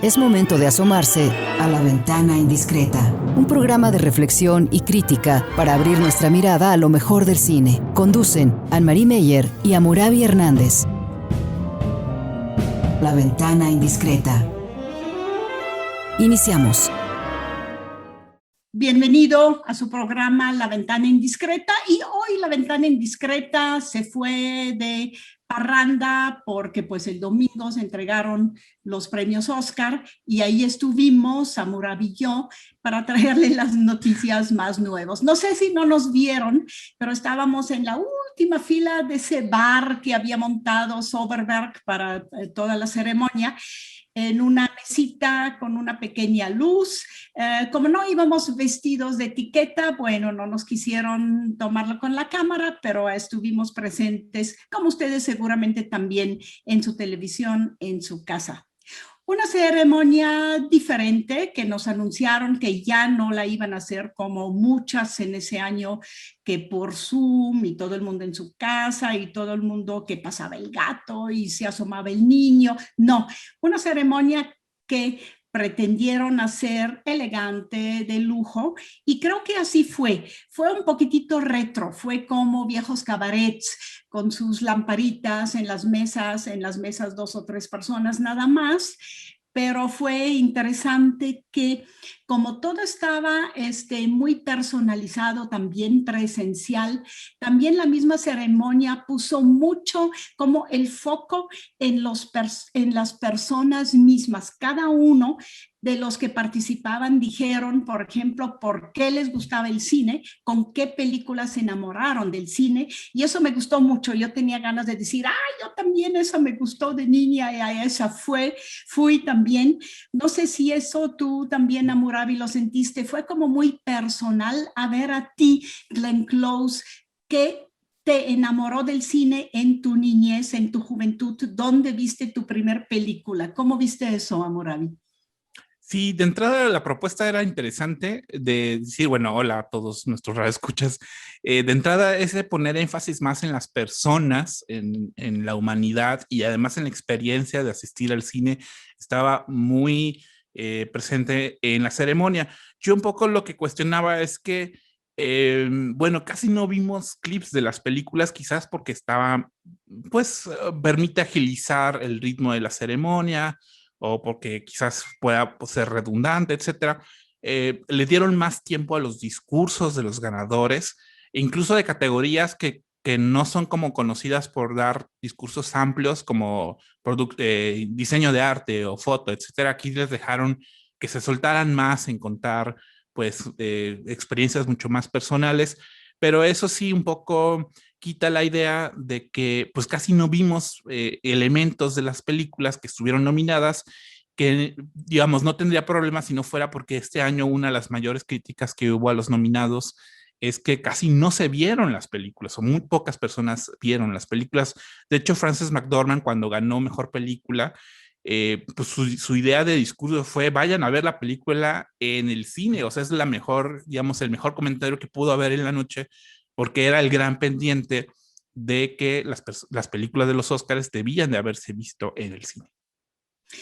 Es momento de asomarse a La Ventana Indiscreta, un programa de reflexión y crítica para abrir nuestra mirada a lo mejor del cine. Conducen Anne-Marie Meyer y Hammurabi Hernández. La Ventana Indiscreta. Iniciamos. Bienvenido a su programa La Ventana Indiscreta, y hoy La Ventana Indiscreta se fue de parranda porque pues el domingo se entregaron los premios Oscar y ahí estuvimos, Hammurabi y yo, para traerle las noticias más nuevas. No sé si no nos vieron, pero estábamos en la última fila de ese bar que había montado Soderbergh para toda la ceremonia, en una mesita con una pequeña luz. Como no íbamos vestidos de etiqueta, bueno, no nos quisieron tomarlo con la cámara, pero estuvimos presentes, como ustedes seguramente también, en su televisión, en su casa. Una ceremonia diferente que nos anunciaron que ya no la iban a hacer como muchas en ese año, que por Zoom y todo el mundo en su casa y todo el mundo que pasaba el gato y se asomaba el niño. No, una ceremonia que pretendieron hacer elegante, de lujo, y creo que así fue. Fue un poquitito retro, fue como viejos cabarets con sus lamparitas en las mesas 2 o 3 personas nada más, pero fue interesante que como todo estaba muy personalizado, también presencial, también la misma ceremonia puso mucho como el foco en las personas mismas. Cada uno de los que participaban dijeron, por ejemplo, por qué les gustaba el cine, con qué películas se enamoraron del cine, y eso me gustó mucho. Yo tenía ganas de decir, yo también, esa me gustó de niña y a esa fui también. No sé si eso tú también, Hammurabi, lo sentiste. Fue como muy personal a ver a ti, Glenn Close, que te enamoró del cine en tu niñez, en tu juventud. ¿Dónde viste tu primer película? ¿Cómo viste eso, Hammurabi? Sí, de entrada la propuesta era interesante de decir, bueno, hola a todos nuestros radioescuchas. De entrada es de poner énfasis más en las personas, en la humanidad y además en la experiencia de asistir al cine. Estaba muy presente en la ceremonia. Yo un poco lo que cuestionaba es que, bueno, casi no vimos clips de las películas, quizás porque estaba, pues, permite agilizar el ritmo de la ceremonia o porque quizás pueda ser redundante, etcétera. Le dieron más tiempo a los discursos de los ganadores, e incluso de categorías que no son como conocidas por dar discursos amplios como diseño de arte o foto, etcétera. Aquí les dejaron que se soltaran más en contar pues experiencias mucho más personales, pero eso sí un poco quita la idea de que pues casi no vimos elementos de las películas que estuvieron nominadas, que digamos no tendría problema si no fuera porque este año una de las mayores críticas que hubo a los nominados es que casi no se vieron las películas, o muy pocas personas vieron las películas. De hecho, Frances McDormand, cuando ganó Mejor Película, pues su idea de discurso fue, vayan a ver la película en el cine. O sea, es la mejor, digamos, el mejor comentario que pudo haber en la noche, porque era el gran pendiente de que las películas de los Oscars debían de haberse visto en el cine.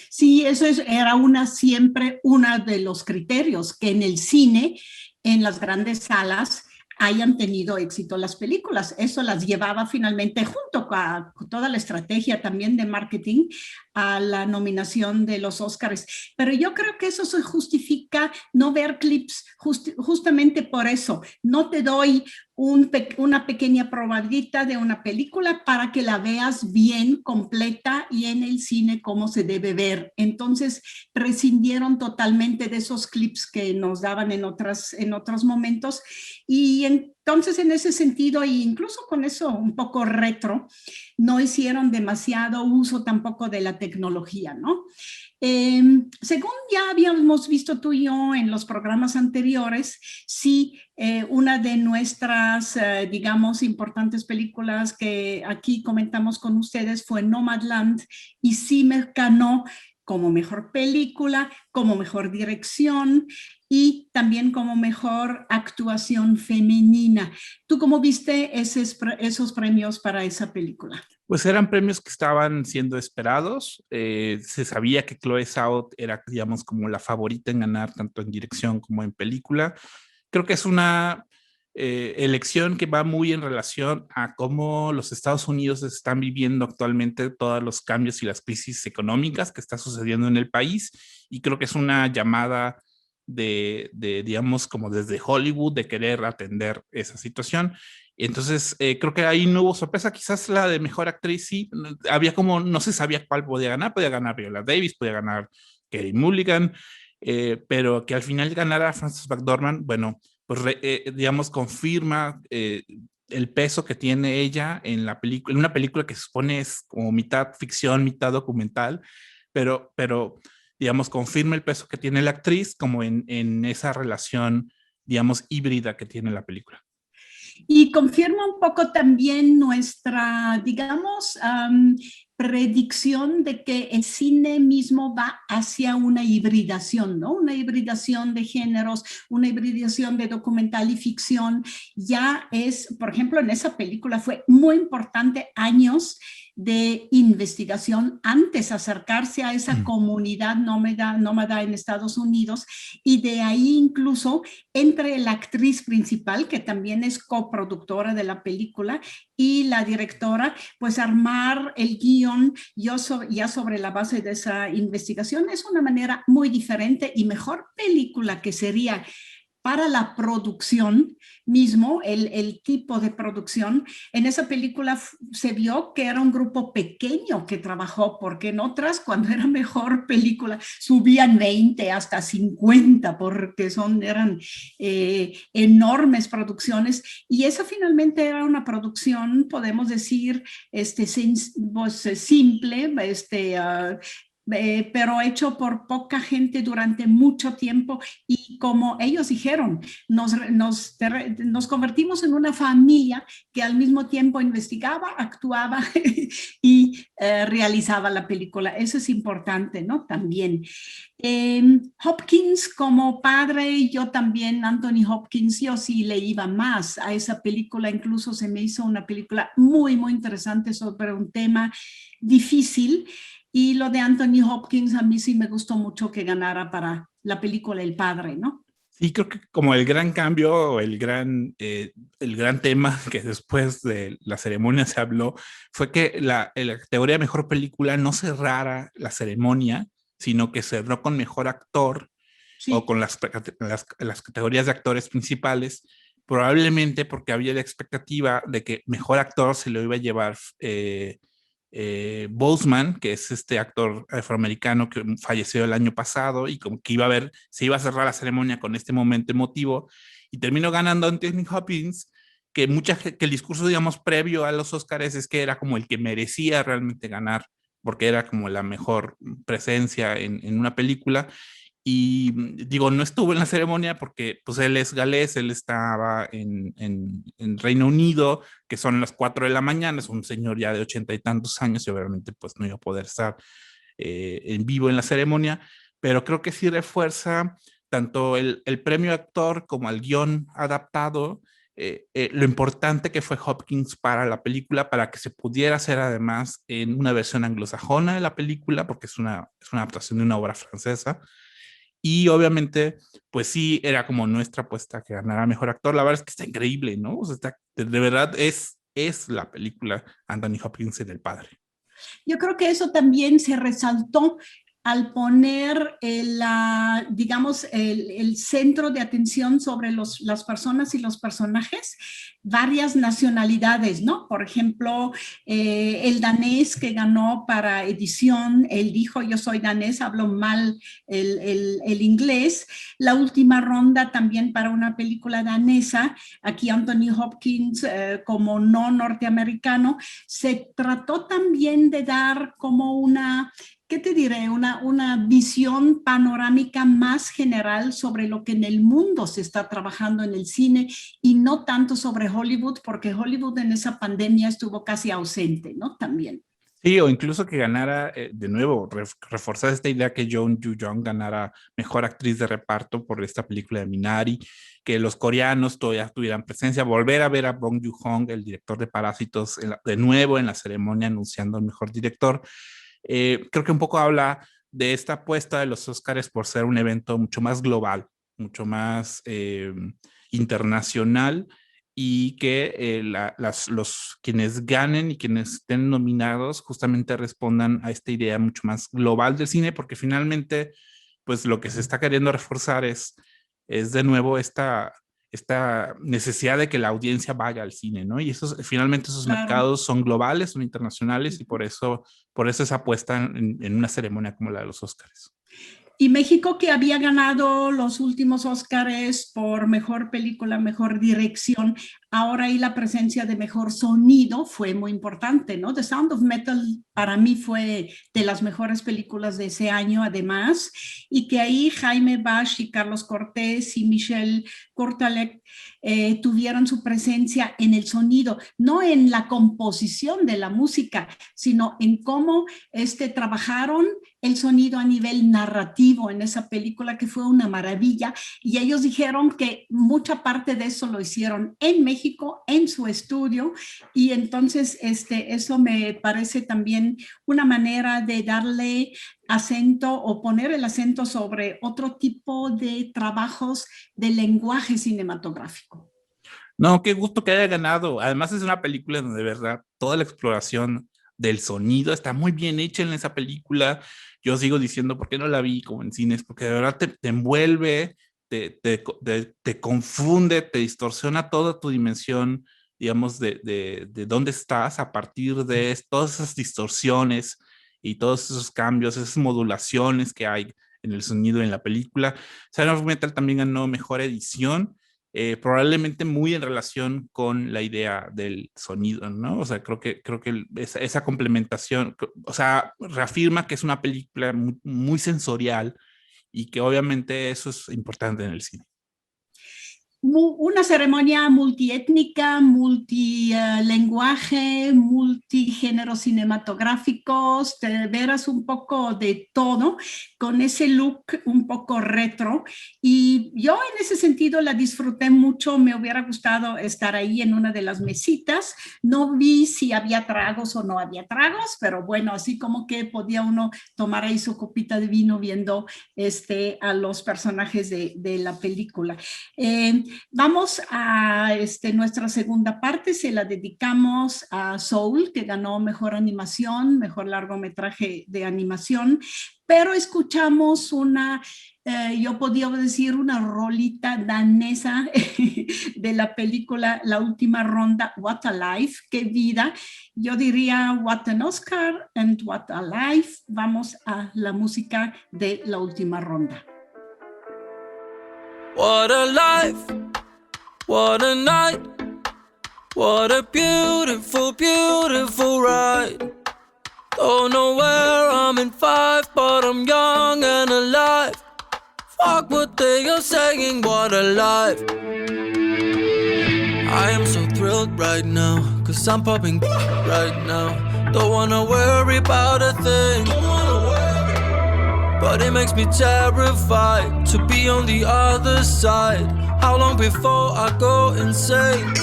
Sí, era siempre uno de los criterios, que en el cine, en las grandes salas, hayan tenido éxito las películas. Eso las llevaba finalmente, junto con toda la estrategia también de marketing, a la nominación de los Oscars. Pero yo creo que eso se justifica no ver clips, justamente por eso. No te doy una pequeña probadita de una película para que la veas bien, completa y en el cine como se debe ver. Entonces prescindieron totalmente de esos clips que nos daban en otros momentos, y entonces en ese sentido, e incluso con eso un poco retro, no hicieron demasiado uso tampoco de la tecnología, ¿no? Según ya habíamos visto tú y yo en los programas anteriores, sí, una de nuestras, digamos, importantes películas que aquí comentamos con ustedes fue Nomadland, y sí me ganó como mejor película, como mejor dirección y también como mejor actuación femenina. ¿Tú cómo viste esos premios para esa película? Pues eran premios que estaban siendo esperados. Se sabía que Chloe Zhao era, digamos, como la favorita en ganar tanto en dirección como en película. Creo que es una elección que va muy en relación a cómo los Estados Unidos están viviendo actualmente todos los cambios y las crisis económicas que está sucediendo en el país. Y creo que es una llamada digamos, como desde Hollywood, de querer atender esa situación. Entonces, creo que ahí no hubo sorpresa. Quizás la de mejor actriz, sí, había como, no se sabía cuál podía ganar Viola Davis, podía ganar Carey Mulligan, pero que al final ganara Frances McDormand, bueno, pues digamos, confirma el peso que tiene ella en la película, en una película que se supone es como mitad ficción, mitad documental, pero digamos, confirma el peso que tiene la actriz como en esa relación, digamos, híbrida que tiene la película. Y confirma un poco también nuestra, digamos, predicción de que el cine mismo va hacia una hibridación, ¿no? Una hibridación de géneros, una hibridación de documental y ficción. Ya es, por ejemplo, en esa película fue muy importante años de investigación antes acercarse a esa comunidad nómada en Estados Unidos, y de ahí incluso entre la actriz principal, que también es coproductora de la película, y la directora, pues armar el guión ya sobre la base de esa investigación es una manera muy diferente y mejor película que sería para la producción mismo, el tipo de producción. En esa película se vio que era un grupo pequeño que trabajó, porque en otras, cuando era mejor película, subían 20 hasta 50, porque eran enormes producciones. Y esa finalmente era una producción, podemos decir, simple, pero hecho por poca gente durante mucho tiempo, y como ellos dijeron, nos convertimos en una familia que al mismo tiempo investigaba, actuaba y realizaba la película. Eso es importante, ¿no? También. Hopkins como padre, yo también, Anthony Hopkins, yo sí le iba más a esa película, incluso se me hizo una película muy, muy interesante sobre un tema difícil. Y lo de Anthony Hopkins a mí sí me gustó mucho que ganara para la película El Padre, ¿no? Sí, creo que como el gran cambio, el gran tema que después de la ceremonia se habló, fue que la categoría de mejor película no cerrara la ceremonia, sino que cerró con mejor actor, sí, o con las categorías de actores principales, probablemente porque había la expectativa de que mejor actor se lo iba a llevar Boseman, que es este actor afroamericano que falleció el año pasado, y como que se iba a cerrar la ceremonia con este momento emotivo, y terminó ganando Anthony Hopkins, que el discurso, digamos, previo a los Oscars es que era como el que merecía realmente ganar, porque era como la mejor presencia en una película. Y digo, no estuvo en la ceremonia porque pues él es galés, él estaba en Reino Unido, que son las 4 de la mañana, es un señor ya de 80 y tantos años y obviamente pues no iba a poder estar en vivo en la ceremonia, pero creo que sí refuerza tanto el premio actor como al guión adaptado, lo importante que fue Hopkins para la película, para que se pudiera hacer además en una versión anglosajona de la película, porque es una adaptación de una obra francesa. Y obviamente, pues sí, era como nuestra apuesta que ganara mejor actor. La verdad es que está increíble, ¿no? O sea, de verdad es la película Anthony Hopkins en El Padre. Yo creo que eso también se resaltó al poner digamos, el centro de atención sobre las personas y los personajes, varias nacionalidades, ¿no? Por ejemplo, el danés que ganó para edición, él dijo, yo soy danés, hablo mal el inglés. La última ronda también para una película danesa, aquí Anthony Hopkins como no norteamericano, se trató también de dar como ¿qué te diré? Una visión panorámica más general sobre lo que en el mundo se está trabajando en el cine, y no tanto sobre Hollywood, porque Hollywood en esa pandemia estuvo casi ausente, ¿no? También. Sí, o incluso que ganara, de nuevo, reforzar esta idea que Jeon Ju-young ganara mejor actriz de reparto por esta película de Minari, que los coreanos todavía tuvieran presencia, volver a ver a Bong Joon-ho, el director de Parásitos, de nuevo en la ceremonia anunciando al mejor director. Creo que un poco habla de esta apuesta de los Óscares por ser un evento mucho más global, mucho más internacional, y que los quienes ganen y quienes estén nominados justamente respondan a esta idea mucho más global del cine, porque finalmente pues lo que se está queriendo reforzar es de nuevo esta necesidad de que la audiencia vaya al cine, ¿no? Y finalmente esos Claro. mercados son globales, son internacionales, y por eso esa apuesta en una ceremonia como la de los Óscares. Y México, que había ganado los últimos Óscares por mejor película, mejor dirección, ahora ahí la presencia de mejor sonido fue muy importante, ¿no? The Sound of Metal para mí fue de las mejores películas de ese año, además, y que ahí Jaime Bach y Carlos Cortés y Michel Courtalec tuvieron su presencia en el sonido, no en la composición de la música, sino en cómo trabajaron el sonido a nivel narrativo en esa película, que fue una maravilla, y ellos dijeron que mucha parte de eso lo hicieron en México, en su estudio, y entonces eso me parece también una manera de darle acento o poner el acento sobre otro tipo de trabajos de lenguaje cinematográfico. No, qué gusto que haya ganado. Además es una película donde de verdad toda la exploración del sonido está muy bien hecha en esa película. Yo sigo diciendo, ¿por qué no la vi como en cines? Porque de verdad te envuelve, te confunde, te distorsiona toda tu dimensión, digamos, de dónde estás a partir de todas esas distorsiones y todos esos cambios, esas modulaciones que hay en el sonido en la película. Sound of Metal también ganó mejor edición. Probablemente muy en relación con la idea del sonido, ¿no? O sea, creo que esa complementación, o sea, reafirma que es una película muy, muy sensorial, y que obviamente eso es importante en el cine. Una ceremonia multiétnica, multilenguaje, multigéneros cinematográficos, te verás un poco de todo, con ese look un poco retro. Y yo en ese sentido la disfruté mucho, me hubiera gustado estar ahí en una de las mesitas. No vi si había tragos o no había tragos, pero bueno, así como que podía uno tomar ahí su copita de vino viendo a los personajes de la película. Vamos a nuestra segunda parte, se la dedicamos a Soul, que ganó mejor animación, mejor largometraje de animación, pero escuchamos yo podría decir una rolita danesa de la película La Última Ronda, What a Life, qué vida. Yo diría What an Oscar and What a Life. Vamos a la música de La Última Ronda. What a life, what a night, what a beautiful, beautiful ride. Don't know where I'm in 5, but I'm young and alive. Fuck what they are saying, what a life. I am so thrilled right now, 'cause I'm popping right now. Don't wanna worry about a thing, but it makes me terrified to be on the other side. How long before I go insane?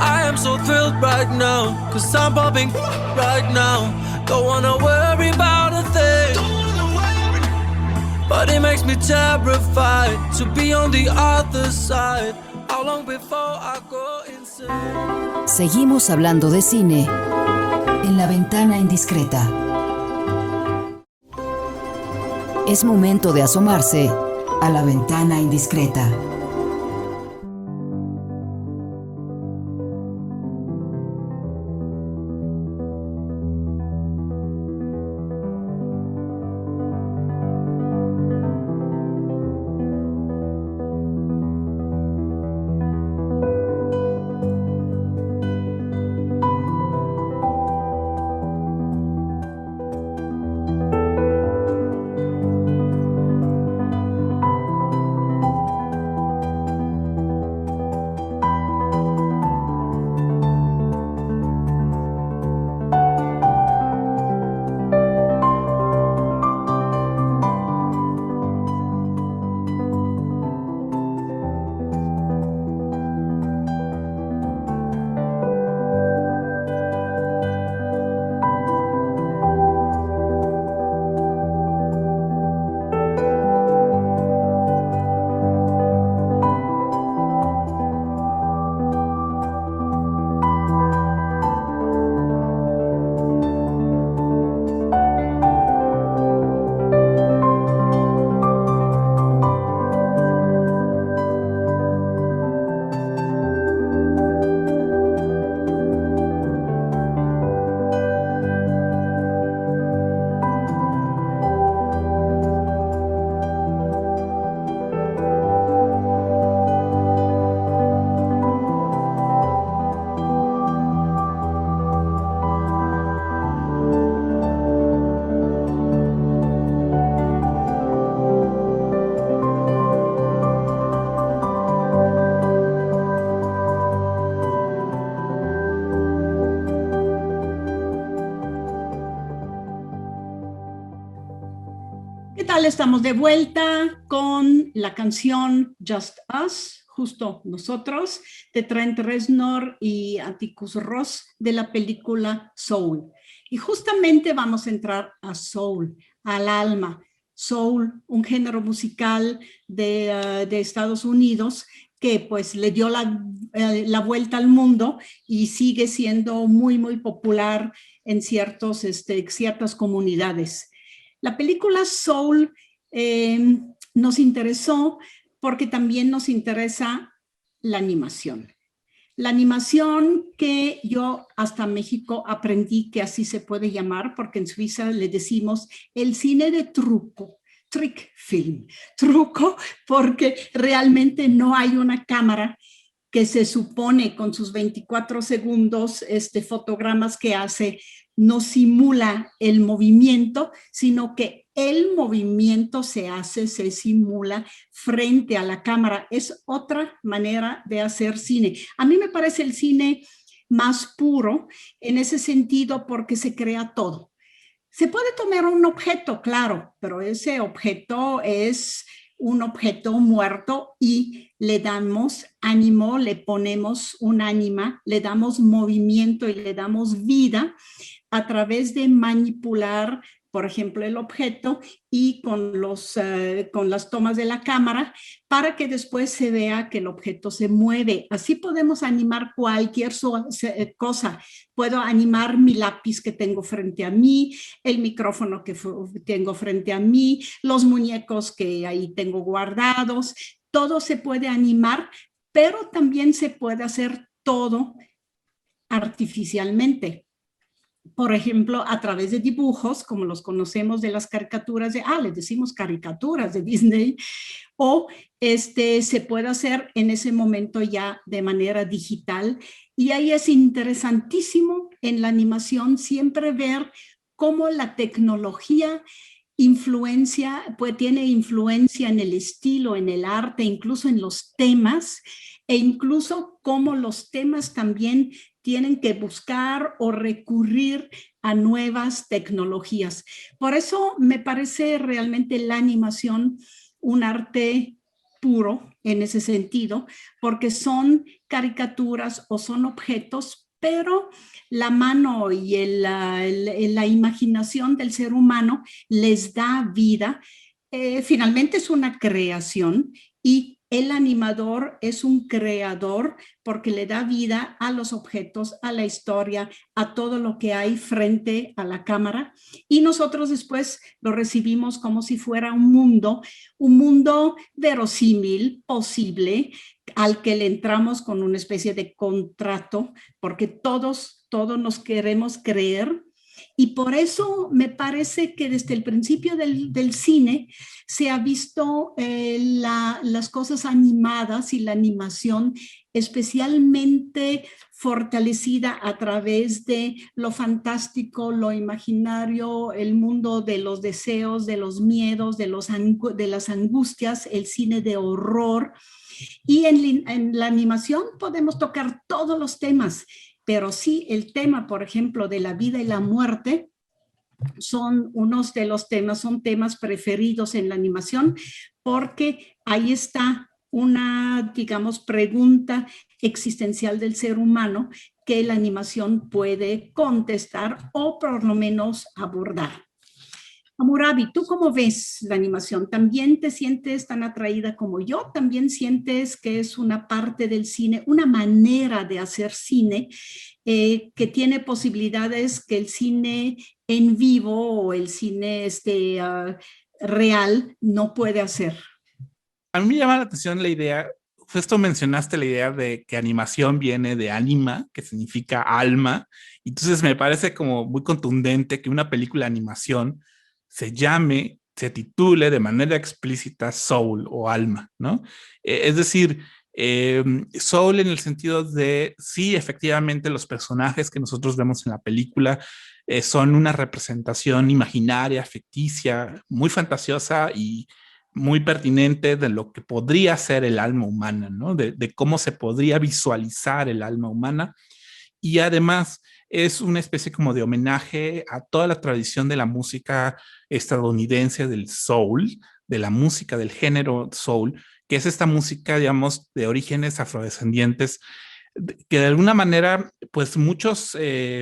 I am so thrilled right now, 'cause I'm popping right now. Don't wanna worry about a thing, but it makes me terrified to be on the other side. How long before I go insane? Seguimos hablando de cine en La Ventana Indiscreta. Es momento de asomarse a La Ventana Indiscreta. ¿Qué tal? Estamos de vuelta con la canción Just Us, justo nosotros, de Trent Reznor y Atticus Ross, de la película Soul. Y justamente vamos a entrar a Soul, al alma. Soul, un género musical de Estados Unidos que pues le dio la vuelta al mundo y sigue siendo muy, muy popular en ciertas comunidades. La película Soul nos interesó porque también nos interesa la animación. La animación que yo hasta México aprendí que así se puede llamar, porque en Suiza le decimos el cine de truco, trick film, truco, porque realmente no hay una cámara que se supone con sus 24 segundos fotogramas que hace, no simula el movimiento, sino que el movimiento se simula frente a la cámara. Es otra manera de hacer cine. A mí me parece el cine más puro en ese sentido porque se crea todo. Se puede tomar un objeto, claro, pero ese objeto es un objeto muerto y le damos ánimo, le ponemos un ánima, le damos movimiento y le damos vida a través de manipular, por ejemplo, el objeto y con las tomas de la cámara para que después se vea que el objeto se mueve. Así podemos animar cualquier cosa. Puedo animar mi lápiz que tengo frente a mí, el micrófono que tengo frente a mí, los muñecos que ahí tengo guardados. Todo se puede animar, pero también se puede hacer todo artificialmente. Por ejemplo, a través de dibujos, como los conocemos de las caricaturas les decimos caricaturas de Disney, o se puede hacer en ese momento ya de manera digital. Y ahí es interesantísimo en la animación siempre ver cómo la tecnología tiene influencia en el estilo, en el arte, incluso en los temas, e incluso cómo los temas también tienen que buscar o recurrir a nuevas tecnologías. Por eso me parece realmente la animación un arte puro en ese sentido, porque son caricaturas o son objetos, pero la mano y la imaginación del ser humano les da vida. Finalmente es una creación y el animador es un creador porque le da vida a los objetos, a la historia, a todo lo que hay frente a la cámara y nosotros después lo recibimos como si fuera un mundo verosímil, posible, al que le entramos con una especie de contrato porque todos nos queremos creer. Y por eso me parece que desde el principio del cine se ha visto las cosas animadas y la animación especialmente fortalecida a través de lo fantástico, lo imaginario, el mundo de los deseos, de los miedos, de las angustias, el cine de horror. Y en la animación podemos tocar todos los temas, pero sí el tema, por ejemplo, de la vida y la muerte son unos de los temas, son temas preferidos en la animación porque ahí está una, digamos, pregunta existencial del ser humano que la animación puede contestar o por lo menos abordar. Hammurabi, ¿tú cómo ves la animación? ¿También te sientes tan atraída como yo? ¿También sientes que es una parte del cine, una manera de hacer cine que tiene posibilidades que el cine en vivo o el cine real no puede hacer? A mí me llama la atención la idea, justo mencionaste la idea de que animación viene de anima, que significa alma, entonces me parece como muy contundente que una película de animación se titule de manera explícita Soul o alma, ¿no? Es decir, Soul en el sentido de, sí, efectivamente los personajes que nosotros vemos en la película son una representación imaginaria, ficticia, muy fantasiosa y muy pertinente de lo que podría ser el alma humana, ¿no? De cómo se podría visualizar el alma humana. Y además, es una especie como de homenaje a toda la tradición de la música estadounidense del soul, de la música del género soul, que es esta música, digamos, de orígenes afrodescendientes, que de alguna manera, pues muchos,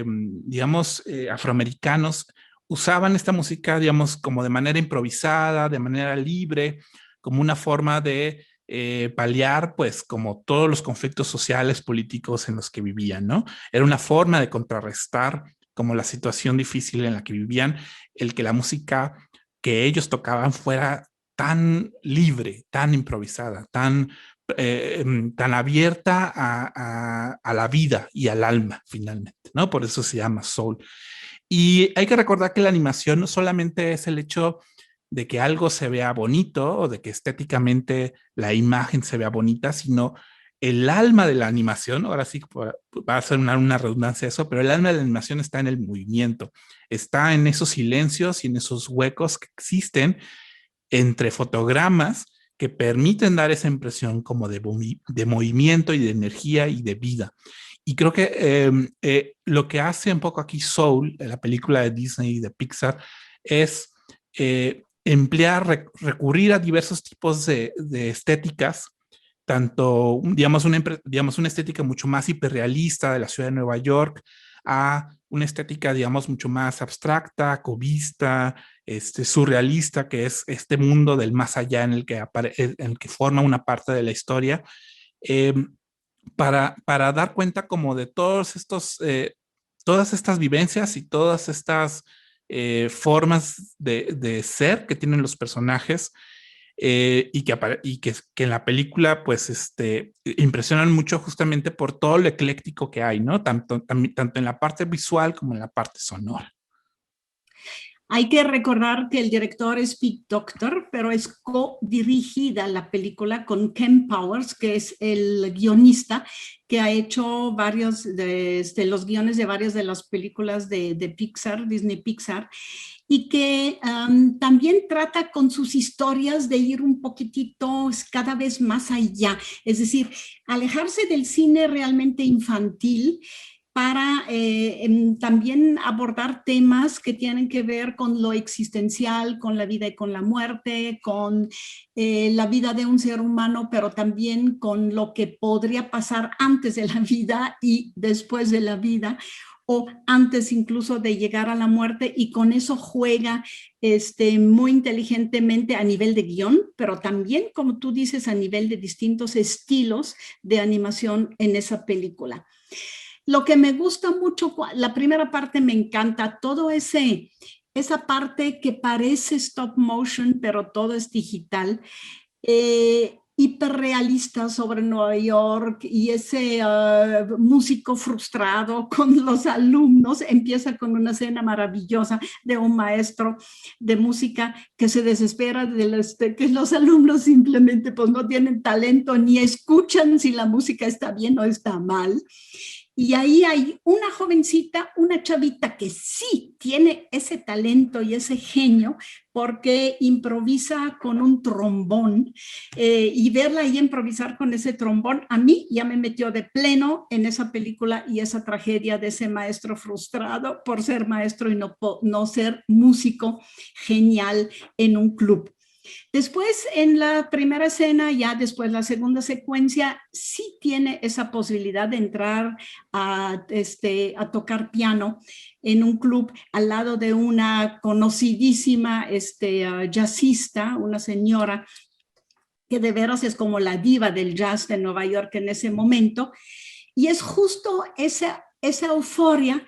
digamos, afroamericanos usaban esta música, digamos, como de manera improvisada, de manera libre, como una forma de paliar, pues, como todos los conflictos sociales, políticos en los que vivían, ¿no? Era una forma de contrarrestar como la situación difícil en la que vivían, el que la música que ellos tocaban fuera tan libre, tan improvisada, tan abierta a la vida y al alma, finalmente, ¿no? Por eso se llama soul. Y hay que recordar que la animación no solamente es el hecho de que algo se vea bonito o de que estéticamente la imagen se vea bonita, sino el alma de la animación, ahora sí va a ser una redundancia eso, pero el alma de la animación está en el movimiento, está en esos silencios y en esos huecos que existen entre fotogramas que permiten dar esa impresión como de movimiento y de energía y de vida. Y creo que lo que hace un poco aquí Soul, la película de Disney y de Pixar, es emplear, recurrir a diversos tipos de estéticas, tanto, digamos una estética mucho más hiperrealista de la ciudad de Nueva York, a una estética, digamos, mucho más abstracta, cubista, surrealista, que es este mundo del más allá en el que forma una parte de la historia, para dar cuenta como de todas estas vivencias y todas estas formas de ser que tienen los personajes, y que en la película pues impresionan mucho justamente por todo lo ecléctico que hay, ¿no? Tanto en la parte visual como en la parte sonora. Hay que recordar que el director es Pete Docter, pero es co-dirigida la película con Ken Powers, que es el guionista que ha hecho varios de los guiones de varias de las películas de Pixar, Disney Pixar, y que también trata con sus historias de ir un poquitito cada vez más allá, es decir, alejarse del cine realmente infantil para también abordar temas que tienen que ver con lo existencial, con la vida y con la muerte, con la vida de un ser humano, pero también con lo que podría pasar antes de la vida y después de la vida, o antes incluso de llegar a la muerte, y con eso juega muy inteligentemente a nivel de guión, pero también, como tú dices, a nivel de distintos estilos de animación en esa película. Lo que me gusta mucho, la primera parte me encanta, esa parte que parece stop motion, pero todo es digital, hiperrealista sobre Nueva York, y ese músico frustrado con los alumnos. Empieza con una escena maravillosa de un maestro de música que se desespera que los alumnos simplemente pues no tienen talento ni escuchan si la música está bien o está mal. Y ahí hay una jovencita, una chavita que sí tiene ese talento y ese genio, porque improvisa con un trombón, y verla ahí improvisar con ese trombón, a mí ya me metió de pleno en esa película y esa tragedia de ese maestro frustrado por ser maestro y no ser músico genial en un club. Después, en la primera escena, ya después la segunda secuencia, sí tiene esa posibilidad de entrar a tocar piano en un club al lado de una conocidísima jazzista, una señora que de veras es como la diva del jazz de Nueva York en ese momento. Y es justo esa euforia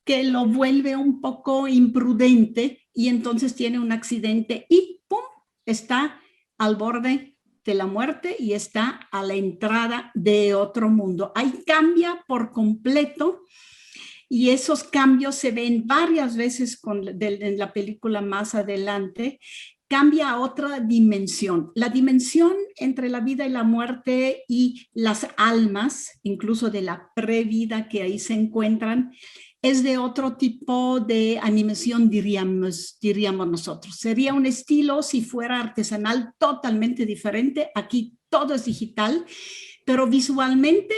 que lo vuelve un poco imprudente, y entonces tiene un accidente y ¡pum!, está al borde de la muerte y está a la entrada de otro mundo. Ahí cambia por completo, y esos cambios se ven varias veces en la película más adelante. Cambia a otra dimensión, la dimensión entre la vida y la muerte y las almas, incluso de la previda que ahí se encuentran. Es de otro tipo de animación, diríamos nosotros. Sería un estilo, si fuera artesanal, totalmente diferente. Aquí todo es digital, pero visualmente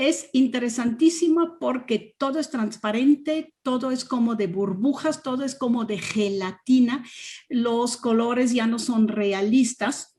Es interesantísima porque todo es transparente, todo es como de burbujas, todo es como de gelatina. Los colores ya no son realistas,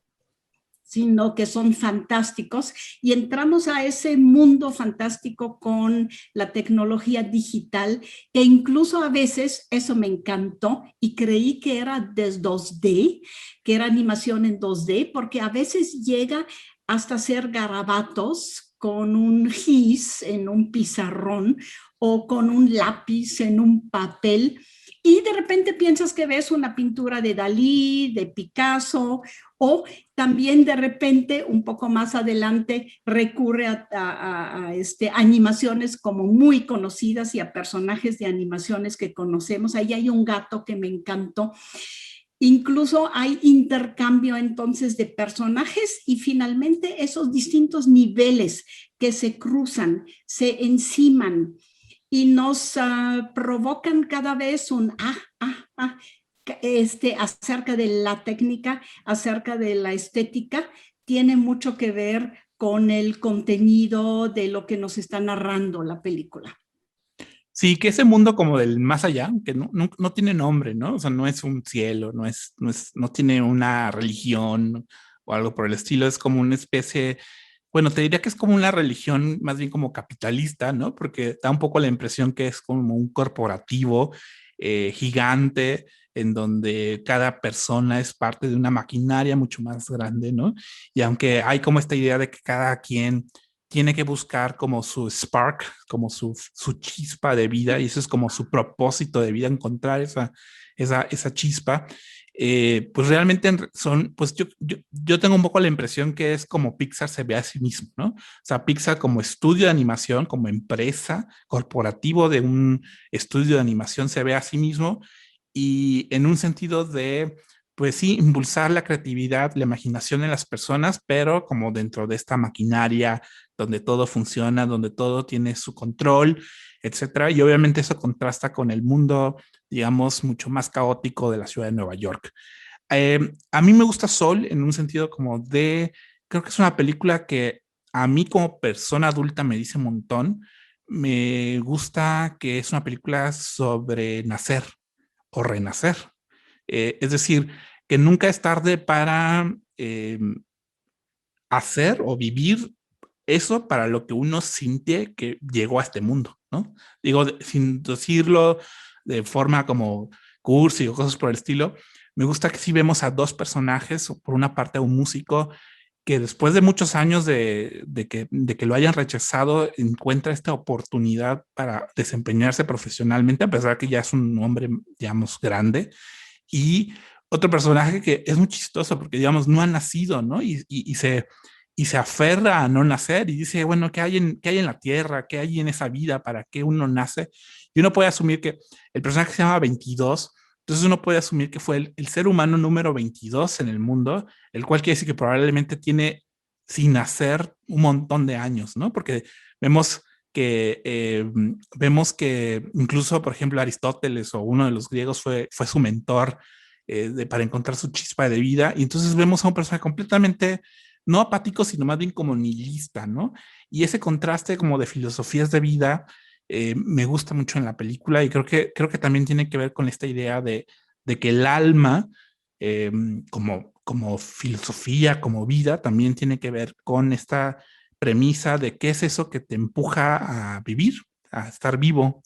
sino que son fantásticos, y entramos a ese mundo fantástico con la tecnología digital, que incluso a veces, eso me encantó, y creí que era de 2D, que era animación en 2D, porque a veces llega hasta hacer garabatos con un gis en un pizarrón o con un lápiz en un papel, y de repente piensas que ves una pintura de Dalí, de Picasso, o también de repente, un poco más adelante, recurre a animaciones como muy conocidas y a personajes de animaciones que conocemos. Ahí hay un gato que me encantó. Incluso hay intercambio entonces de personajes y finalmente esos distintos niveles que se cruzan, se enciman y nos provocan cada vez un acerca de la técnica, acerca de la estética, tiene mucho que ver con el contenido de lo que nos está narrando la película. Sí, que ese mundo como del más allá, que no tiene nombre, ¿no? O sea, no es un cielo, no tiene una religión o algo por el estilo, es como una especie, bueno, te diría que es como una religión más bien como capitalista, ¿no? Porque da un poco la impresión que es como un corporativo gigante, en donde cada persona es parte de una maquinaria mucho más grande, ¿no? Y aunque hay como esta idea de que cada quien tiene que buscar como su spark, como su chispa de vida, y eso es como su propósito de vida, encontrar esa chispa, pues realmente pues yo tengo un poco la impresión que es como Pixar se ve a sí mismo, ¿no? O sea, Pixar como estudio de animación, como empresa corporativo de un estudio de animación se ve a sí mismo, y en un sentido de, pues sí, impulsar la creatividad, la imaginación en las personas, pero como dentro de esta maquinaria donde todo funciona, donde todo tiene su control, etcétera. Y obviamente eso contrasta con el mundo, digamos, mucho más caótico de la ciudad de Nueva York. A mí me gusta Soul en un sentido como creo que es una película que a mí como persona adulta me dice un montón. Me gusta que es una película sobre nacer o renacer. Es decir, que nunca es tarde para hacer o vivir eso para lo que uno siente que llegó a este mundo, ¿no? Digo, sin decirlo de forma como cursi o cosas por el estilo, me gusta que sí vemos a dos personajes, por una parte a un músico que después de muchos años de que lo hayan rechazado, encuentra esta oportunidad para desempeñarse profesionalmente, a pesar de que ya es un hombre, digamos, grande. Y otro personaje que es muy chistoso porque, digamos, no ha nacido, ¿no? Y se aferra a no nacer y dice, bueno, ¿qué hay en la tierra? ¿Qué hay en esa vida? ¿Para qué uno nace? Y uno puede asumir que el personaje se llama 22, entonces uno puede asumir que fue el ser humano número 22 en el mundo, el cual quiere decir que probablemente tiene sin nacer un montón de años, ¿no? Porque vemos que incluso, por ejemplo, Aristóteles o uno de los griegos fue su mentor para encontrar su chispa de vida, y entonces vemos a un personaje completamente no apático, sino más bien como nihilista, ¿no? Y ese contraste como de filosofías de vida me gusta mucho en la película, y creo que también tiene que ver con esta idea de que el alma, como filosofía, como vida, también tiene que ver con esta premisa de qué es eso que te empuja a vivir, a estar vivo.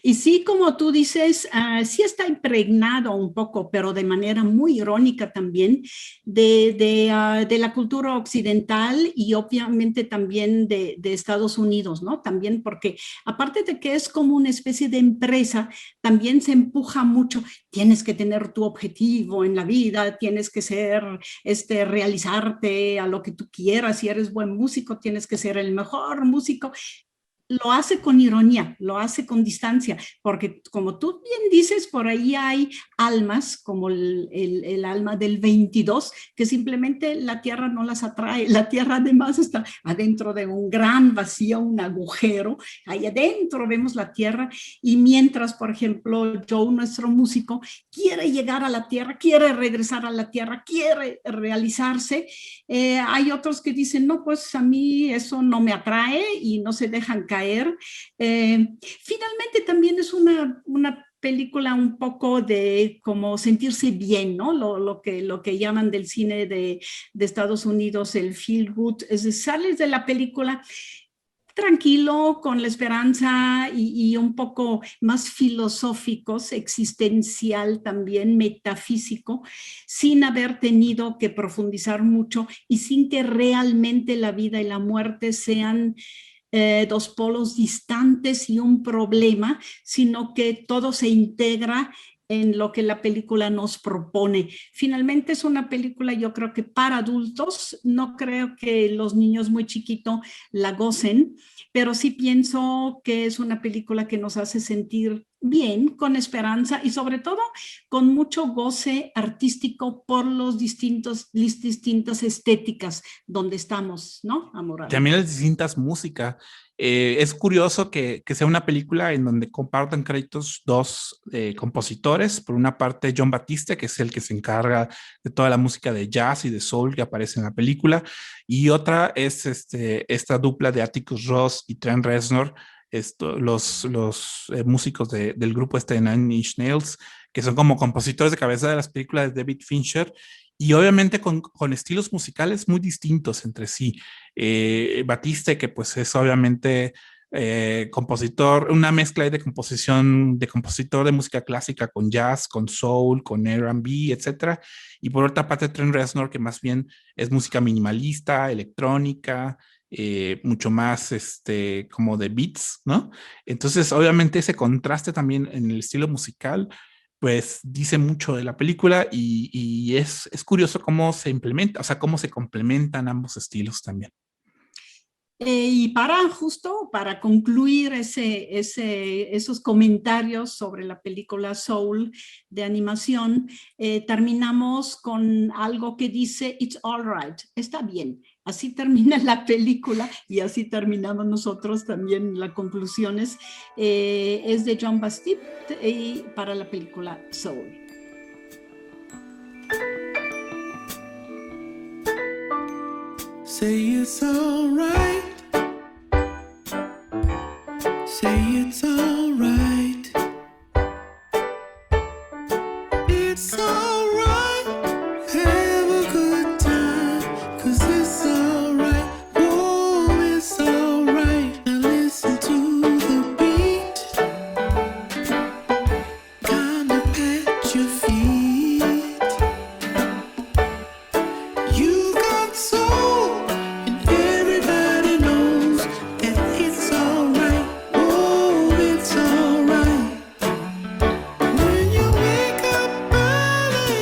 Y sí, como tú dices, sí está impregnado un poco, pero de manera muy irónica también, de la cultura occidental y obviamente también de Estados Unidos, ¿no? También porque aparte de que es como una especie de empresa, también se empuja mucho, tienes que tener tu objetivo en la vida, tienes que realizarte a lo que tú quieras, si eres buen músico, tienes que ser el mejor músico. Lo hace con ironía, lo hace con distancia, porque como tú bien dices, por ahí hay almas, como el alma del 22, que simplemente la Tierra no las atrae. La Tierra además está adentro de un gran vacío, un agujero. Ahí adentro vemos la Tierra y mientras, por ejemplo, Joe, nuestro músico, quiere llegar a la Tierra, quiere regresar a la Tierra, quiere realizarse, hay otros que dicen, no, pues a mí eso no me atrae y no se dejan caer. Finalmente también es una película un poco de como sentirse bien, ¿no? Lo que llaman del cine de Estados Unidos el feel good, es decir, sales de la película tranquilo, con la esperanza y un poco más filosóficos, existencial también, metafísico, sin haber tenido que profundizar mucho y sin que realmente la vida y la muerte sean dos polos distantes y un problema, sino que todo se integra en lo que la película nos propone. Finalmente es una película, yo creo que para adultos, no creo que los niños muy chiquitos la gocen, pero sí pienso que es una película que nos hace sentir bien, con esperanza y sobre todo con mucho goce artístico por las distintas estéticas donde estamos, ¿no, Amoral? También las distintas músicas. Es curioso que sea una película en donde compartan créditos dos compositores. Por una parte, Jon Batiste, que es el que se encarga de toda la música de jazz y de soul que aparece en la película, y otra es esta dupla de Atticus Ross y Trent Reznor, los músicos del grupo de Nine Inch Nails, que son como compositores de cabeza de las películas de David Fincher, y obviamente con estilos musicales muy distintos entre sí. Batiste, que pues es obviamente compositor, una mezcla de compositor de música clásica con jazz, con soul, con R&B, etcétera. Y por otra parte, Trent Reznor, que más bien es música minimalista, electrónica, mucho más como de beats, ¿no? Entonces, obviamente ese contraste también en el estilo musical pues dice mucho de la película y es curioso cómo se implementa, o sea, cómo se complementan ambos estilos también. Y para concluir esos comentarios sobre la película Soul de animación, terminamos con algo que dice, it's all right, está bien. Así termina la película y así terminamos nosotros también las conclusiones. Es de Jon Batiste para la película Soul. Say it's all right. Say it's all right. It's all right. Have a good time, 'cause it's all right. Oh, it's all right. Now listen to the beat. Kinda pat your feet. You got soul, and everybody knows that it's all right. Oh, it's all right. When you wake up early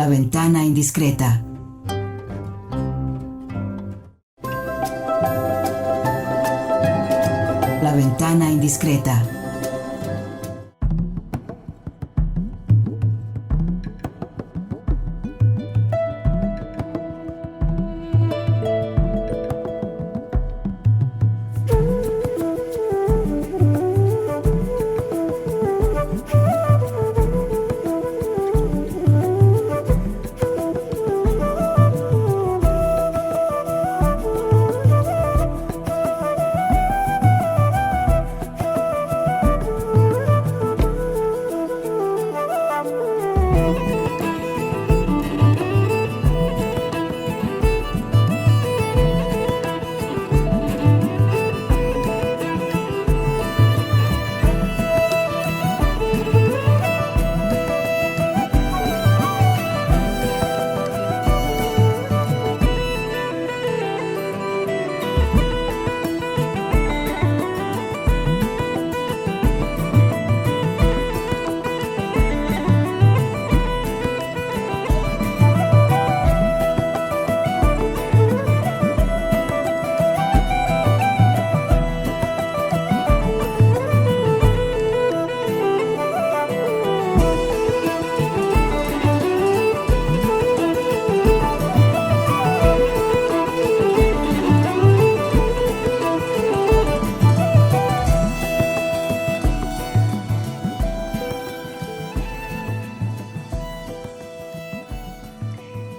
ventana indiscreta. La ventana indiscreta.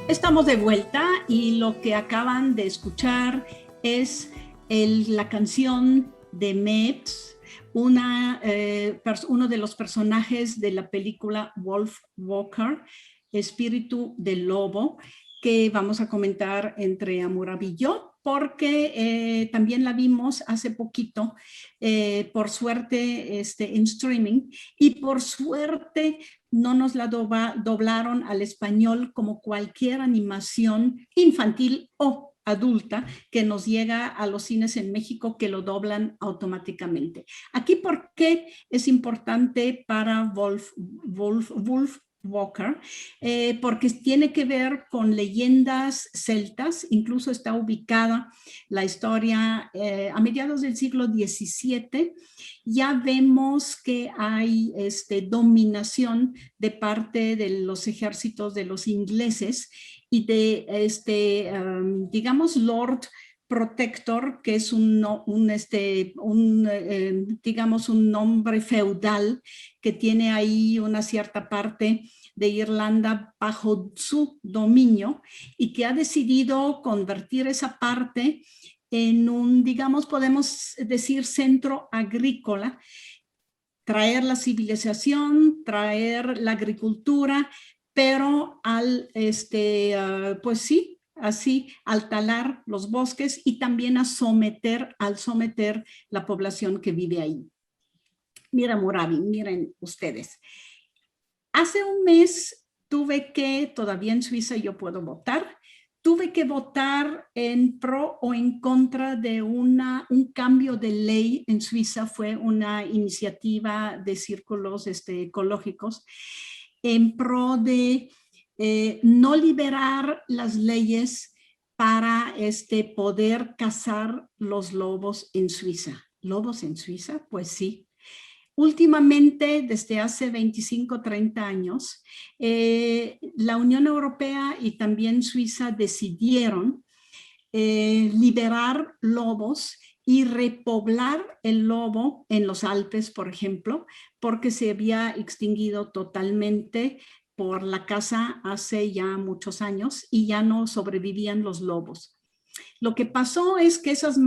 Estamos de vuelta y lo que acaban de escuchar es la canción de Mebs, uno de los personajes de la película Wolf Walker, Espíritu del Lobo, que vamos a comentar entre Hammurabi y yo, porque también la vimos hace poquito, por suerte en streaming, y por suerte no nos la doblaron al español como cualquier animación infantil o adulta que nos llega a los cines en México, que lo doblan automáticamente. Aquí, ¿por qué es importante para Wolf Walker? Porque tiene que ver con leyendas celtas. Incluso está ubicada la historia a mediados del siglo XVII. Ya vemos que hay dominación de parte de los ejércitos de los ingleses y de digamos, Lord Protector, que es digamos, un nombre feudal que tiene ahí una cierta parte de Irlanda bajo su dominio y que ha decidido convertir esa parte en un, digamos, podemos decir, centro agrícola, traer la civilización, traer la agricultura, pero pues sí, así al talar los bosques y también al someter la población que vive ahí. Mira, Hammurabi, miren ustedes. Hace un mes todavía en Suiza yo puedo votar, tuve que votar en pro o en contra de un cambio de ley en Suiza. Fue una iniciativa de círculos ecológicos en pro de no liberar las leyes para poder cazar los lobos en Suiza. ¿Lobos en Suiza? Pues sí. Últimamente, desde hace 25, 30 años, la Unión Europea y también Suiza decidieron liberar lobos y repoblar el lobo en los Alpes, por ejemplo, porque se había extinguido totalmente por la caza hace ya muchos años y ya no sobrevivían los lobos. Lo que pasó es que esos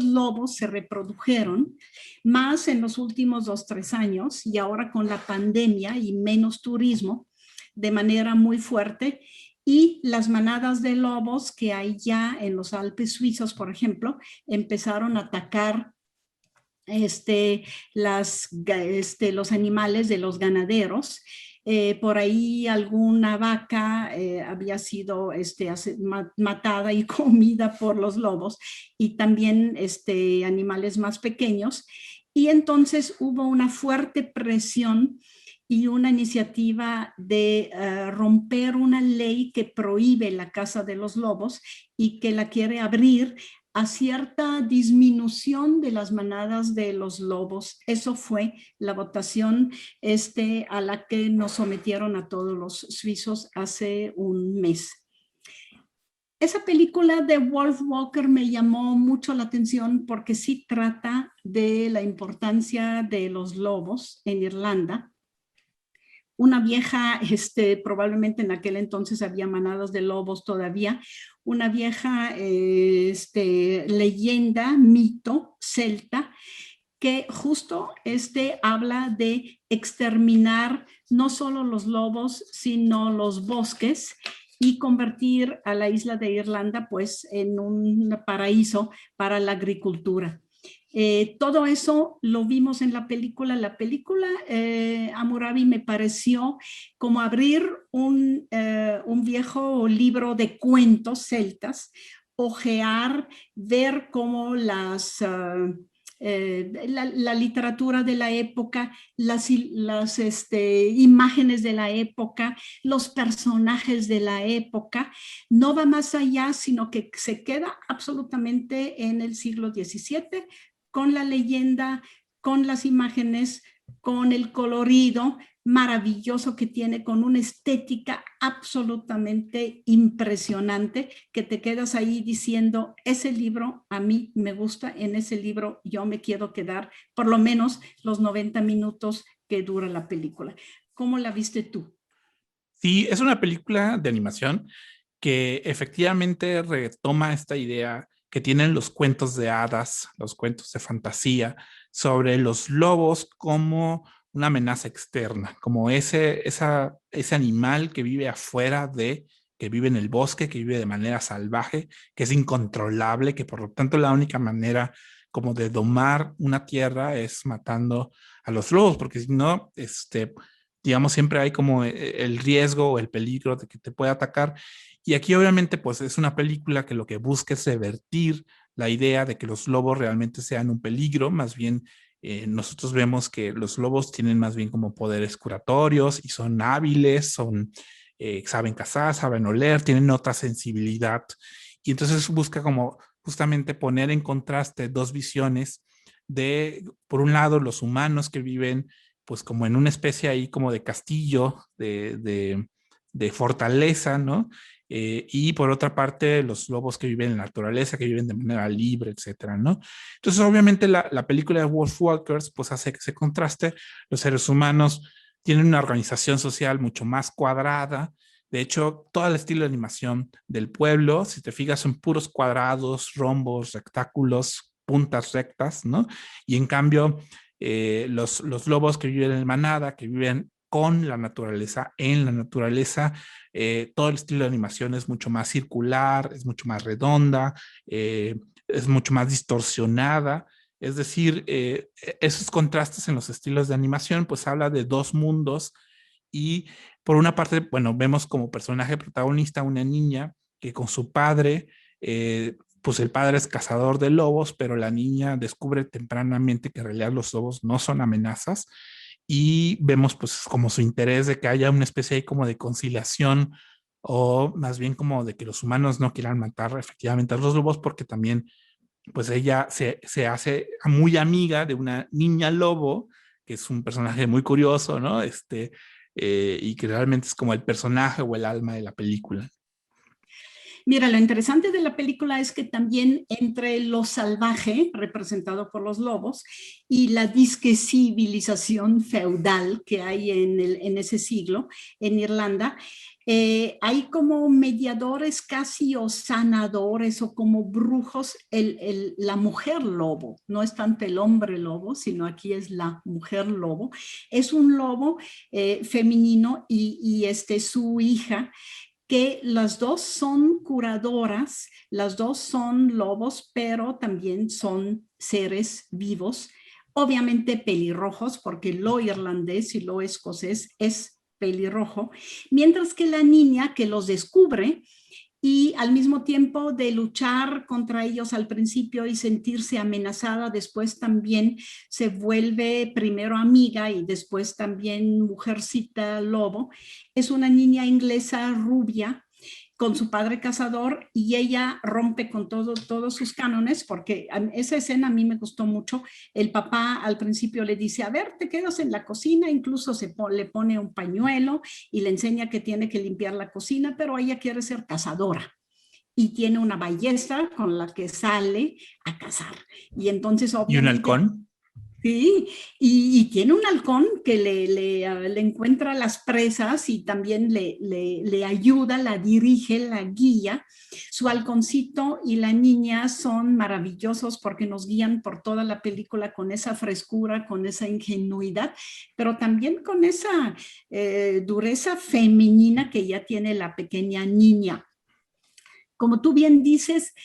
lobos se reprodujeron más en los últimos 2, 3 años, y ahora con la pandemia y menos turismo de manera muy fuerte, y las manadas de lobos que hay ya en los Alpes suizos, por ejemplo, empezaron a atacar los animales de los ganaderos. Por ahí alguna vaca había sido matada y comida por los lobos, y también animales más pequeños, y entonces hubo una fuerte presión y una iniciativa de romper una ley que prohíbe la caza de los lobos y que la quiere abrir a cierta disminución de las manadas de los lobos. Eso fue la votación a la que nos sometieron a todos los suizos hace un mes. Esa película de Wolf Walker me llamó mucho la atención porque sí trata de la importancia de los lobos en Irlanda. Una vieja, probablemente en aquel entonces había manadas de lobos todavía, una vieja leyenda, mito celta, que justo habla de exterminar no solo los lobos, sino los bosques y convertir a la isla de Irlanda pues en un paraíso para la agricultura. Todo eso lo vimos en la película. La película Hammurabi me pareció como abrir un viejo libro de cuentos celtas, hojear, ver cómo la literatura de la época, las imágenes de la época, los personajes de la época, no va más allá, sino que se queda absolutamente en el siglo XVII, con la leyenda, con las imágenes, con el colorido maravilloso que tiene, con una estética absolutamente impresionante, que te quedas ahí diciendo, ese libro a mí me gusta, en ese libro yo me quiero quedar por lo menos los 90 minutos que dura la película. ¿Cómo la viste tú? Sí, es una película de animación que efectivamente retoma esta idea que tienen los cuentos de hadas, los cuentos de fantasía, sobre los lobos como una amenaza externa, como ese animal que vive afuera que vive en el bosque, que vive de manera salvaje, que es incontrolable, que por lo tanto la única manera como de domar una tierra es matando a los lobos, porque si no, digamos, siempre hay como el riesgo o el peligro de que te pueda atacar. Y aquí obviamente pues es una película que lo que busca es revertir la idea de que los lobos realmente sean un peligro, más bien nosotros vemos que los lobos tienen más bien como poderes curatorios y son hábiles, saben cazar, saben oler, tienen otra sensibilidad. Y entonces busca como justamente poner en contraste dos visiones de, por un lado, los humanos que viven pues como en una especie ahí como de castillo, de fortaleza, ¿no? Y por otra parte, los lobos que viven en la naturaleza, que viven de manera libre, etcétera, ¿no? Entonces, obviamente, la película de Wolf Walkers, pues hace que se contraste. Los seres humanos tienen una organización social mucho más cuadrada. De hecho, todo el estilo de animación del pueblo, si te fijas, son puros cuadrados, rombos, rectángulos, puntas rectas, ¿no? Y en cambio, los lobos que viven en manada, que viven con la naturaleza, en la naturaleza, todo el estilo de animación es mucho más circular, es mucho más redonda, es mucho más distorsionada. Es decir, esos contrastes en los estilos de animación, pues habla de dos mundos y por una parte, bueno, vemos como personaje protagonista una niña que con su padre, pues el padre es cazador de lobos, pero la niña descubre tempranamente que en realidad los lobos no son amenazas y vemos pues como su interés de que haya una especie ahí como de conciliación o más bien como de que los humanos no quieran matar efectivamente a los lobos porque también pues ella se hace muy amiga de una niña lobo que es un personaje muy curioso, ¿no? Y que realmente es como el personaje o el alma de la película. Mira, lo interesante de la película es que también entre lo salvaje, representado por los lobos, y la disque civilización feudal que hay en ese siglo, en Irlanda, hay como mediadores casi o sanadores o como brujos, la mujer lobo, no es tanto el hombre lobo, sino aquí es la mujer lobo, es un lobo femenino y su hija, que las dos son curadoras, las dos son lobos, pero también son seres vivos, obviamente pelirrojos, porque lo irlandés y lo escocés es pelirrojo, mientras que la niña que los descubre y al mismo tiempo de luchar contra ellos al principio y sentirse amenazada, después también se vuelve primero amiga y después también mujercita lobo. Es una niña inglesa rubia con su padre cazador y ella rompe con todos sus cánones, porque esa escena a mí me gustó mucho. El papá al principio le dice, a ver, te quedas en la cocina, incluso le pone un pañuelo y le enseña que tiene que limpiar la cocina, pero ella quiere ser cazadora y tiene una ballesta con la que sale a cazar. Y entonces obviamente... ¿Y un halcón? Sí, y tiene un halcón que le encuentra las presas y también le ayuda, la dirige, la guía. Su halconcito y la niña son maravillosos porque nos guían por toda la película con esa frescura, con esa ingenuidad, pero también con esa dureza femenina que ya tiene la pequeña niña. Como tú bien dices,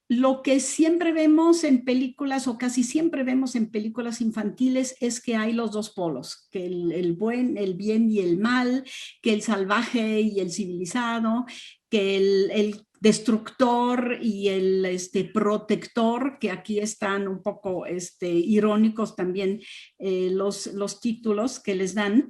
lo que siempre vemos en películas o casi siempre vemos en películas infantiles es que hay los dos polos, que el bien y el mal, que el salvaje y el civilizado, que el destructor y el protector, que aquí están un poco irónicos también los títulos que les dan.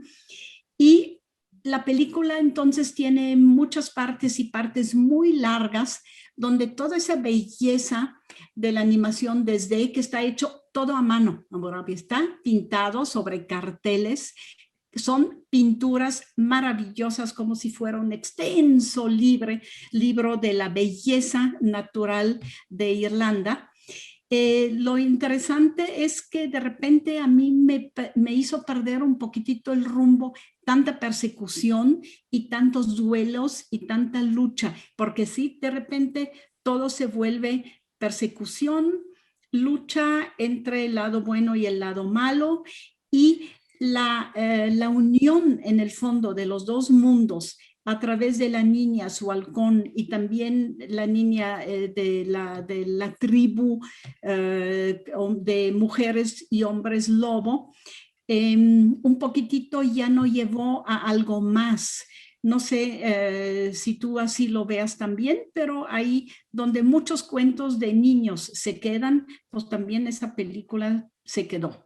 Y la película entonces tiene muchas partes y partes muy largas donde toda esa belleza de la animación desde que está hecho todo a mano, está pintado sobre carteles, son pinturas maravillosas como si fuera un extenso libro de la belleza natural de Irlanda. Lo interesante es que de repente a mí me hizo perder un poquitito el rumbo, tanta persecución y tantos duelos y tanta lucha, porque sí, de repente todo se vuelve persecución, lucha entre el lado bueno y el lado malo, y la unión en el fondo de los dos mundos a través de la niña, su halcón, y también la niña de la tribu de mujeres y hombres lobo, un poquitito ya no llevó a algo más. No sé si tú así lo veas también, pero ahí donde muchos cuentos de niños se quedan, pues también esa película se quedó.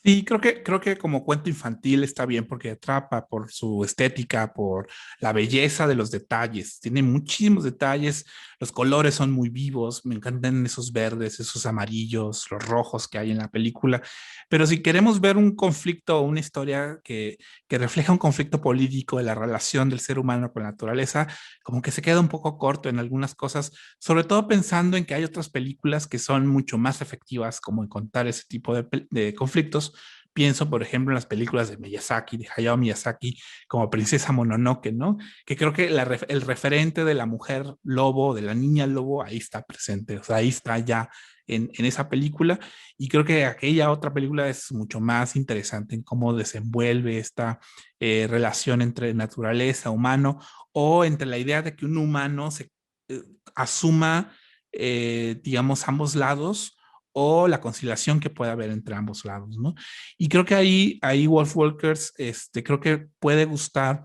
Sí, creo que como cuento infantil está bien porque atrapa por su estética, por la belleza de los detalles. Tiene muchísimos detalles, los colores son muy vivos, me encantan esos verdes, esos amarillos, los rojos que hay en la película. Pero si queremos ver un conflicto o una historia que refleja un conflicto político de la relación del ser humano con la naturaleza, como que se queda un poco corto en algunas cosas, sobre todo pensando en que hay otras películas que son mucho más efectivas como en contar ese tipo de conflictos. Pienso, por ejemplo, en las películas de Miyazaki, de Hayao Miyazaki, como Princesa Mononoke, ¿no? Que creo que el referente de la mujer lobo, de la niña lobo, ahí está presente, o sea, ahí está ya en esa película, y creo que aquella otra película es mucho más interesante en cómo desenvuelve esta relación entre naturaleza, humano, o entre la idea de que un humano asuma, digamos, ambos lados, o la conciliación que puede haber entre ambos lados, ¿no? Y creo que ahí Wolf Walkers, creo que puede gustar.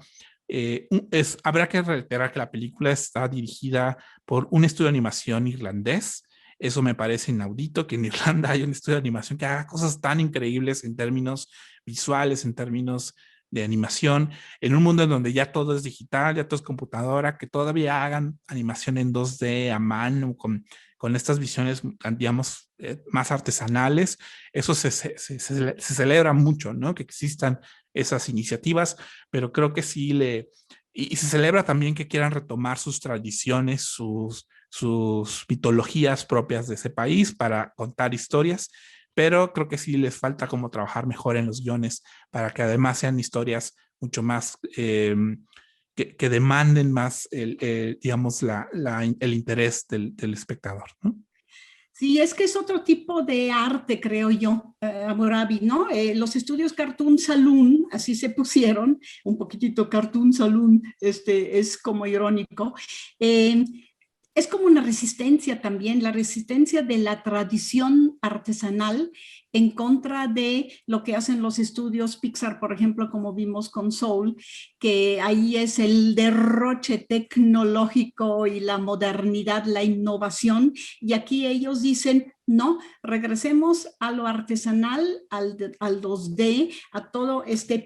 Habrá que reiterar que la película está dirigida por un estudio de animación irlandés. Eso me parece inaudito, que en Irlanda hay un estudio de animación que haga cosas tan increíbles en términos visuales, en términos de animación, en un mundo en donde ya todo es digital, ya todo es computadora, que todavía hagan animación en 2D a mano, con estas visiones, digamos, más artesanales. Eso se celebra mucho, ¿no? Que existan esas iniciativas, pero creo que sí y se celebra también que quieran retomar sus tradiciones, sus mitologías propias de ese país para contar historias, pero creo que sí les falta como trabajar mejor en los guiones para que además sean historias mucho más que demanden más digamos, el interés del espectador, ¿no? Sí, es que es otro tipo de arte, creo yo, Hammurabi, ¿no? Los estudios Cartoon Saloon, así se pusieron, un poquitito Cartoon Saloon, es como irónico. es como una resistencia también, la resistencia de la tradición artesanal en contra de lo que hacen los estudios Pixar, por ejemplo, como vimos con Soul, que ahí es el derroche tecnológico y la modernidad, la innovación, y aquí ellos dicen, no, regresemos a lo artesanal, al 2D, a todo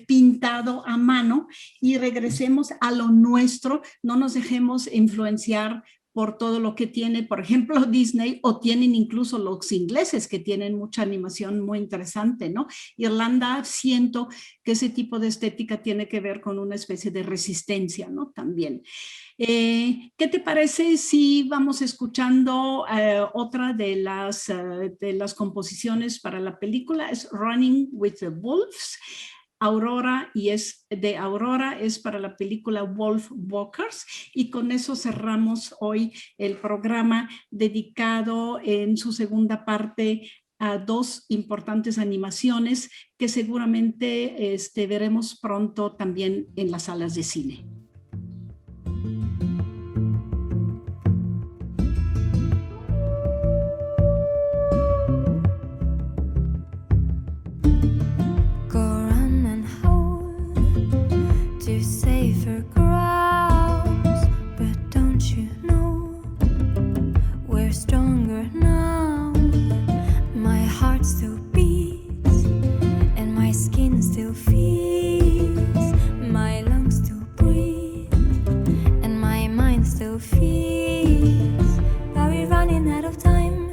pintado a mano, y regresemos a lo nuestro, no nos dejemos influenciar por todo lo que tiene, por ejemplo, Disney, o tienen incluso los ingleses que tienen mucha animación muy interesante, ¿no? Irlanda, siento que ese tipo de estética tiene que ver con una especie de resistencia, ¿no? También. ¿Qué te parece si vamos escuchando otra de las composiciones para la película? Es Running with the Wolves. Aurora, y es de Aurora, es para la película Wolf Walkers, y con eso cerramos hoy el programa dedicado en su segunda parte a dos importantes animaciones que seguramente veremos pronto también en las salas de cine. Safer grounds, but don't you know we're stronger now? My heart still beats and my skin still feels, my lungs still breathe and my mind still feels. Are we running out of time?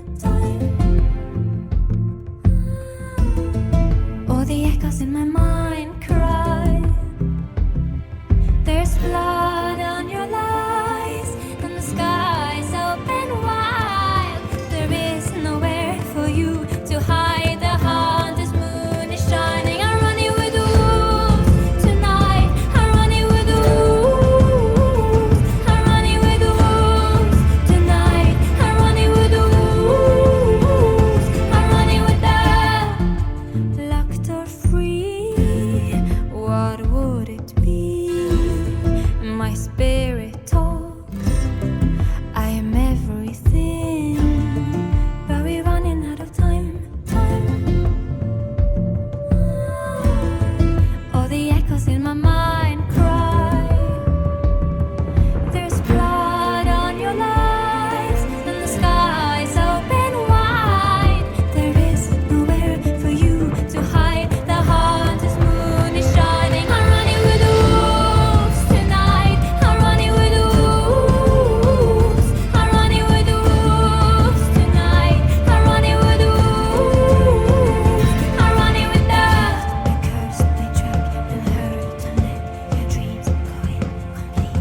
All the echoes in my mind cry. There's blood on your lies, and the sky's open wide. There is nowhere for you to hide. The hardest moon is shining. I'm running with wolves tonight. I'm running with wolves. I'm running with wolves tonight. I'm running with wolves. I'm running with them. Locked or free, what would it be? My spirit talks, I am everything, but we're running out of time. All the echoes in my mind cry. There's blood on your lies, and the sky's open wide. There is nowhere for you to hide. The hottest moon is shining. I'm running with wolves tonight. I'm running with wolves. I'm running with wolves tonight. I'm running with wolves. I'm running with them. The curse they track and hurt and let your dreams go incomplete.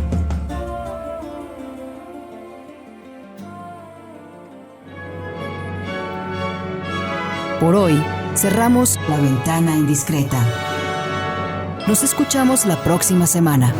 Por hoy, cerramos La Ventana Indiscreta. Nos escuchamos la próxima semana.